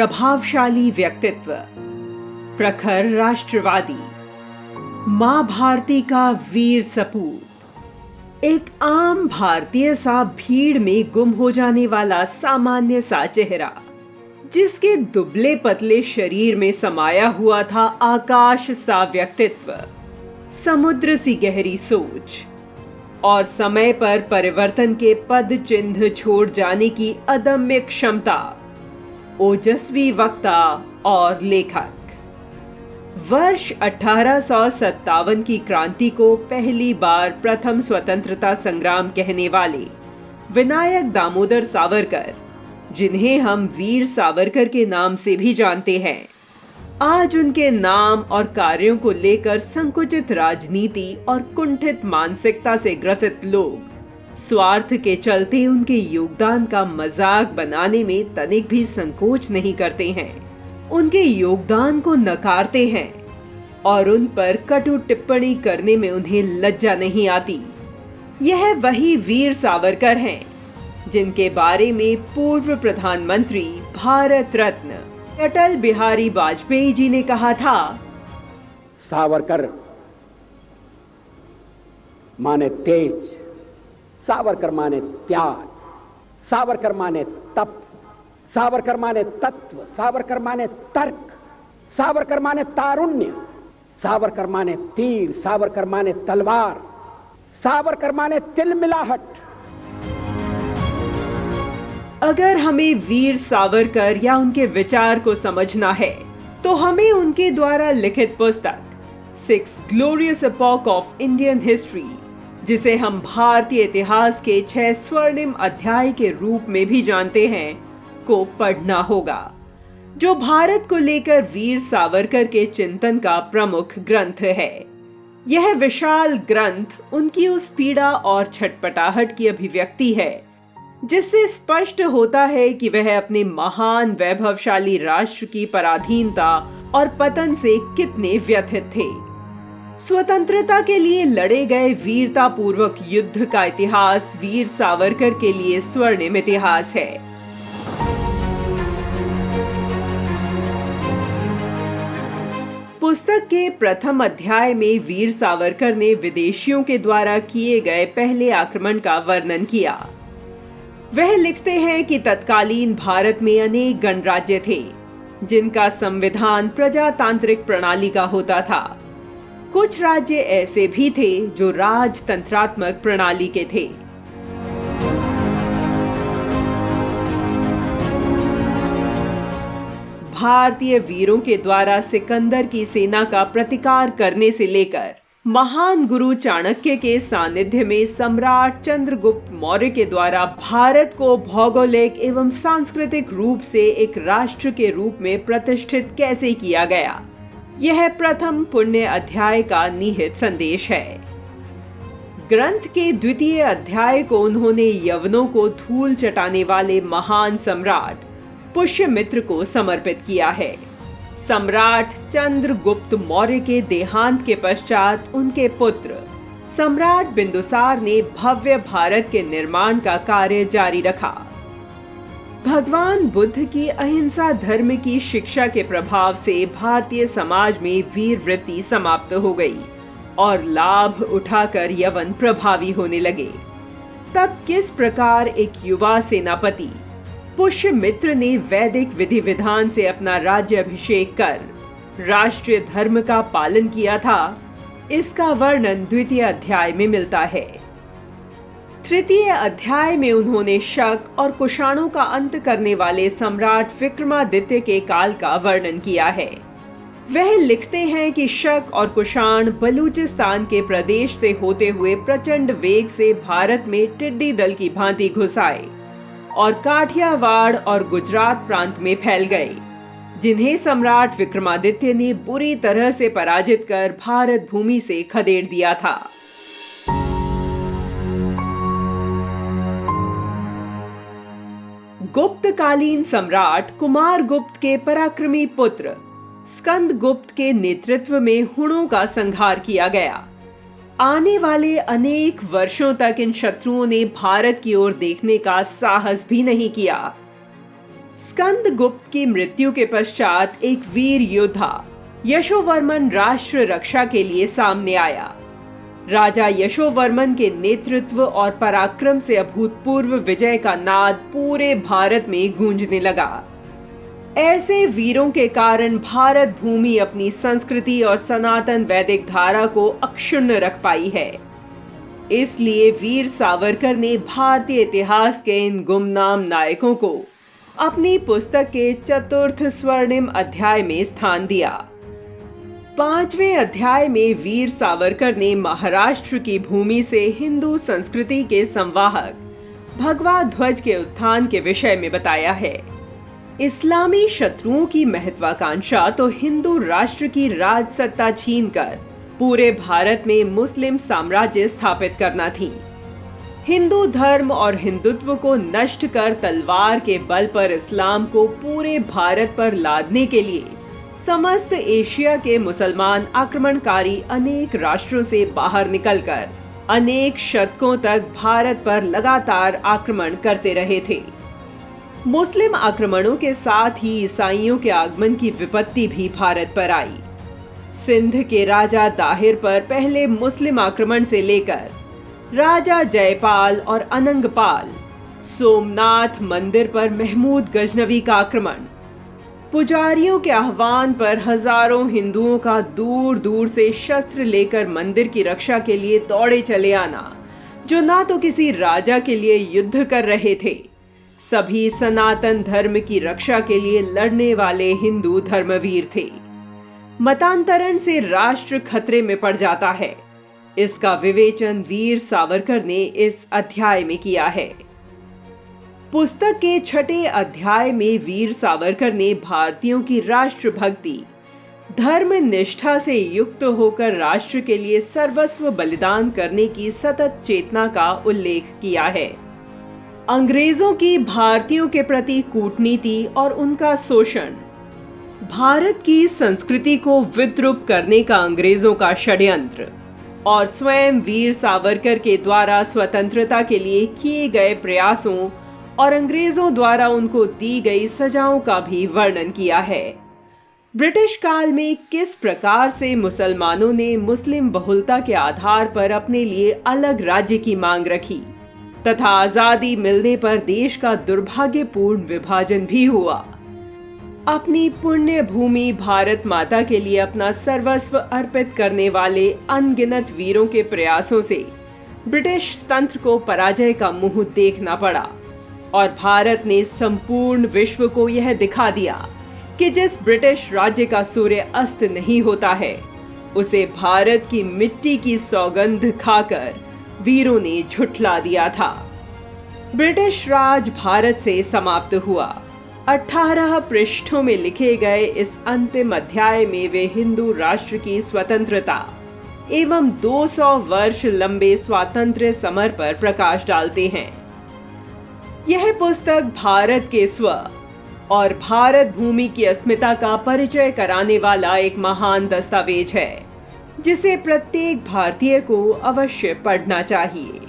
प्रभावशाली व्यक्तित्व, प्रखर राष्ट्रवादी, मां भारती का वीर सपूत, एक आम भारतीय सा भीड़ में गुम हो जाने वाला सामान्य सा चेहरा, जिसके दुबले पतले शरीर में समाया हुआ था आकाश सा व्यक्तित्व, समुद्र सी गहरी सोच और समय पर परिवर्तन के पद चिन्ह छोड़ जाने की अदम्य क्षमता, ओजस्वी वक्ता और लेखक। वर्ष 1857 की क्रांति को पहली बार प्रथम स्वतंत्रता संग्राम कहने वाले विनायक दामोदर सावरकर, जिन्हें हम वीर सावरकर के नाम से भी जानते हैं, आज उनके नाम और कार्यों को लेकर संकुचित राजनीति और कुंठित मानसिकता से ग्रसित लोग स्वार्थ के चलते उनके योगदान का मजाक बनाने में तनिक भी संकोच नहीं करते हैं, उनके योगदान को नकारते हैं और उन पर कटु टिप्पणी करने में उन्हें लज्जा नहीं आती। यह वही वीर सावरकर हैं जिनके बारे में पूर्व प्रधानमंत्री भारत रत्न अटल बिहारी वाजपेयी जी ने कहा था, सावरकर माने तेज, सावरकर माने त्याग, सावरकर माने तप, सावरकर माने तत्व, सावरकर माने तर्क, सावरकर माने तारुण्य, सावरकर माने तीर, सावरकर माने तलवार, सावरकर माने तिलमिलाहट। अगर हमें वीर सावरकर या उनके विचार को समझना है तो हमें उनके द्वारा लिखित पुस्तक 6 glorious epoch of Indian history, जिसे हम भारतीय इतिहास के 6 स्वर्णिम अध्याय के रूप में भी जानते हैं, को पढ़ना होगा, जो भारत को लेकर वीर सावरकर के चिंतन का प्रमुख ग्रंथ है। यह विशाल ग्रंथ उनकी उस पीड़ा और छटपटाहट की अभिव्यक्ति है जिससे स्पष्ट होता है कि वह अपने महान वैभवशाली राष्ट्र की पराधीनता और पतन से कितने व्यथित थे। स्वतंत्रता के लिए लड़े गए वीरता पूर्वक युद्ध का इतिहास वीर सावरकर के लिए स्वर्णिम इतिहास है। पुस्तक के प्रथम अध्याय में वीर सावरकर ने विदेशियों के द्वारा किए गए पहले आक्रमण का वर्णन किया। वह लिखते हैं कि तत्कालीन भारत में अनेक गणराज्य थे जिनका संविधान प्रजातांत्रिक प्रणाली का होता था। कुछ राज्य ऐसे भी थे जो राजतंत्रात्मक प्रणाली के थे। भारतीय वीरों के द्वारा सिकंदर की सेना का प्रतिकार करने से लेकर महान गुरु चाणक्य के सानिध्य में सम्राट चंद्रगुप्त मौर्य के द्वारा भारत को भौगोलिक एवं सांस्कृतिक रूप से एक राष्ट्र के रूप में प्रतिष्ठित कैसे किया गया, यह प्रथम पुण्य अध्याय का निहित संदेश है। ग्रंथ के द्वितीय अध्याय को उन्होंने यवनों को धूल चटाने वाले महान सम्राट पुष्यमित्र को समर्पित किया है। सम्राट चंद्रगुप्त मौर्य के देहांत के पश्चात उनके पुत्र सम्राट बिंदुसार ने भव्य भारत के निर्माण का कार्य जारी रखा। भगवान बुद्ध की अहिंसा धर्म की शिक्षा के प्रभाव से भारतीय समाज में वीर वृत्ति समाप्त हो गई और लाभ उठाकर यवन प्रभावी होने लगे। तब किस प्रकार एक युवा सेनापति पुष्यमित्र ने वैदिक विधि विधान से अपना राज्य अभिषेक कर राष्ट्रीय धर्म का पालन किया था, इसका वर्णन द्वितीय अध्याय में मिलता है। तृतीय अध्याय में उन्होंने शक और कुषाणों का अंत करने वाले सम्राट विक्रमादित्य के काल का वर्णन किया है। वह लिखते हैं कि शक और कुषाण बलूचिस्तान के प्रदेश से होते हुए प्रचंड वेग से भारत में टिड्डी दल की भांति घुस आए और काठियावाड़ और गुजरात प्रांत में फैल गए, जिन्हें सम्राट विक्रमादित्य ने बुरी तरह से पराजित कर भारत भूमि से खदेड़ दिया था। गुप्तकालीन सम्राट कुमारगुप्त के पराक्रमी पुत्र स्कंदगुप्त के नेतृत्व में हुणों का संहार किया गया। आने वाले अनेक वर्षों तक इन शत्रुओं ने भारत की ओर देखने का साहस भी नहीं किया। स्कंदगुप्त की मृत्यु के पश्चात एक वीर योद्धा यशोवर्मन राष्ट्र रक्षा के लिए सामने आया। राजा यशोवर्मन के नेतृत्व और पराक्रम से अभूतपूर्व विजय का नाद पूरे भारत में गूंजने लगा। ऐसे वीरों के कारण भारत भूमि अपनी संस्कृति और सनातन वैदिक धारा को अक्षुण्ण रख पाई है। इसलिए वीर सावरकर ने भारतीय इतिहास के इन गुमनाम नायकों को अपनी पुस्तक के चतुर्थ स्वर्णिम अध्याय में स्थान दिया। 5वें अध्याय में वीर सावरकर ने महाराष्ट्र की भूमि से हिंदू संस्कृति के संवाहक भगवा ध्वज के उत्थान के विषय में बताया है। इस्लामी शत्रुओं की महत्वाकांक्षा तो हिंदू राष्ट्र की राज सत्ता छीनकर पूरे भारत में मुस्लिम साम्राज्य स्थापित करना थी। हिंदू धर्म और हिंदुत्व को नष्ट कर तलवार के बल पर इस्लाम को पूरे भारत पर लादने के लिए समस्त एशिया के मुसलमान आक्रमणकारी अनेक राष्ट्रों से बाहर निकलकर अनेक शतकों तक भारत पर लगातार आक्रमण करते रहे थे। मुस्लिम आक्रमणों के साथ ही ईसाइयों के आगमन की विपत्ति भी भारत पर आई। सिंध के राजा दाहिर पर पहले मुस्लिम आक्रमण से लेकर राजा जयपाल और अनंगपाल, सोमनाथ मंदिर पर महमूद गजनवी का आक्रमण, पुजारियों के आह्वान पर हजारों हिंदुओं का दूर दूर से शस्त्र लेकर मंदिर की रक्षा के लिए दौड़े चले आना, जो ना तो किसी राजा के लिए युद्ध कर रहे थे, सभी सनातन धर्म की रक्षा के लिए लड़ने वाले हिंदू धर्मवीर थे। मतांतरण से राष्ट्र खतरे में पड़ जाता है, इसका विवेचन वीर सावरकर ने इस अध्याय में किया है। पुस्तक के 6ठे अध्याय में वीर सावरकर ने भारतीयों की राष्ट्रभक्ति, धर्म निष्ठा से युक्त होकर राष्ट्र के लिए सर्वस्व बलिदान करने की सतत चेतना का उल्लेख किया है। अंग्रेजों की भारतीयों के प्रति कूटनीति और उनका शोषण, भारत की संस्कृति को विद्रूप करने का अंग्रेजों का षड्यंत्र और स्वयं वीर सावरकर के द्वारा स्वतंत्रता के लिए किए गए प्रयासों और अंग्रेजों द्वारा उनको दी गई सजाओं का भी वर्णन किया है। ब्रिटिश काल में किस प्रकार से मुसलमानों ने मुस्लिम बहुलता के आधार पर अपने लिए अलग राज्य की मांग रखी तथा आजादी मिलने पर देश का दुर्भाग्यपूर्ण विभाजन भी हुआ। अपनी पुण्य भूमि भारत माता के लिए अपना सर्वस्व अर्पित करने वाले अनगिनत वीरों के प्रयासों से ब्रिटिश तंत्र को पराजय का मुंह देखना पड़ा और भारत ने संपूर्ण विश्व को यह दिखा दिया कि जिस ब्रिटिश राज्य का सूर्य अस्त नहीं होता है, उसे भारत की मिट्टी की सौगंध खाकर वीरों ने झुठला दिया था। ब्रिटिश राज भारत से समाप्त हुआ। 18 पृष्ठों में लिखे गए इस अंतिम अध्याय में वे हिंदू राष्ट्र की स्वतंत्रता एवं 200 वर्ष लंबे स्वातंत्र्य समर पर प्रकाश डालते हैं। यह पुस्तक भारत के स्व और भारत भूमि की अस्मिता का परिचय कराने वाला एक महान दस्तावेज है, जिसे प्रत्येक भारतीय को अवश्य पढ़ना चाहिए।